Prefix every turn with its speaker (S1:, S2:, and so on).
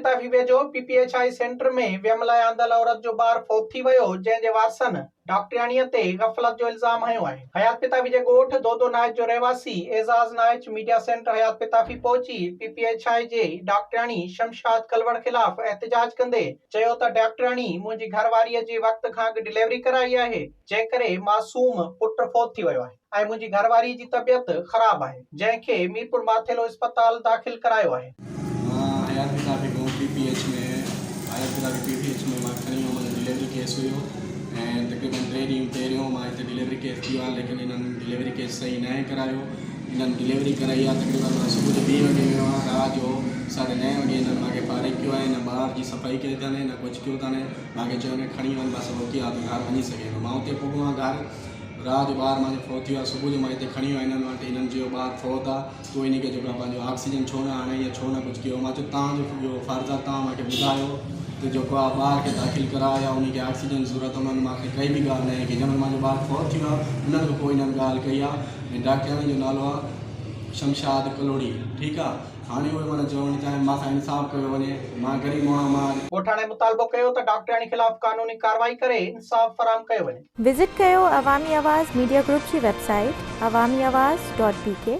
S1: पिताफी वेझो PPHI centre में वियम लाइ आंदल औरत जो ॿारु फौत थी वियो, जंहिं जे वारसनि डॉक्टरियाणीअ ते गफ़लत जो इल्ज़ाम हयो आहे। हयात पिताफी जे ॻोठ दोदो नाइच जो रहवासी एज़ाज़ नाइच मीडिया सेंटर हयात पिताफी पहुची PPHI जे डॉक्टरियाणी शमशाद कलवड़ ख़िलाफ़ एहतिजाज कंदे चयो त डॉक्टरियाणी मुंहिंजी घरवारीअ जी वक़्त खां अॻु डिलीवरी कराई आहे, जंहिं करे मासूम पुटु फौत थी वियो आहे ऐं मुंहिंजी घरवारी जी तबियत ख़राब आहे, जंहिंखे मीरपुर माथेलो इस्पताल दाख़िल करायो आहे।
S2: हयात पिताफी को PPH में मां खणी वियो, मुंहिंजो डिलीवरी केस हुयो ऐं तक़रीबन 3 ॾींहं पहिरियों मां हिते डिलीवरी केस थियो आहे, लेकिन इन्हनि डिलीवरी केस सही न करायो। इन्हनि डिलीवरी कराई आहे, तक़रीबन मां सुबुह जो 2 वॻे वियो आहियां, राति जो 9:30 वॻे इन्हनि मूंखे फारिग कयो आहे, न ॿार जी सफ़ाई कई अथनि न कुझु कयो अथनि। मूंखे चयो न खणी वञ, बसि रोटी आहे त घर वञी सघे थो। मां हुते पुॻो आहियां घर, राति जो ॿारु मुंहिंजो फौत थियो आहे। सुबुह जो मां हिते खणी वियो हिननि वटि, हिननि चयो ॿारु फौत आहे, तूं इन खे जेको आहे पंहिंजो ऑक्सीजन छो न हाणे या छो न कुझु कयो। मां चयो तव्हांजो फ़र्ज़ु आहे, तव्हां मूंखे ॿुधायो त जेको आहे ॿार खे दाख़िल करायो या उनखे ऑक्सीजन जी ज़रूरत, उन्हनि मूंखे काई बि ॻाल्हि न आहे की जंहिंमहिल मुंहिंजो ॿारु फौत थियो आहे उन्हनि खां पोइ हिननि ॻाल्हि कई आहे। ऐं डॉक्टराणी जो नालो आहे शमशाद कलोड़ी, ठीकु आहे। हाणे उहे माना चवणु चाहिनि मां इंसाफ़ कयो वञे, मां ग़रीब माण्हू, मां
S1: ॻोठाणे मुतालबो कयो त डॉक्टराणी ख़िलाफ़ क़ानूनी कार्रवाई करे इंसाफ़ फराहम कयो वञे।
S3: विज़िट कयो अवामी आवाज़ मीडिया ग्रुप जी वेबसाइट awamiawaz.pk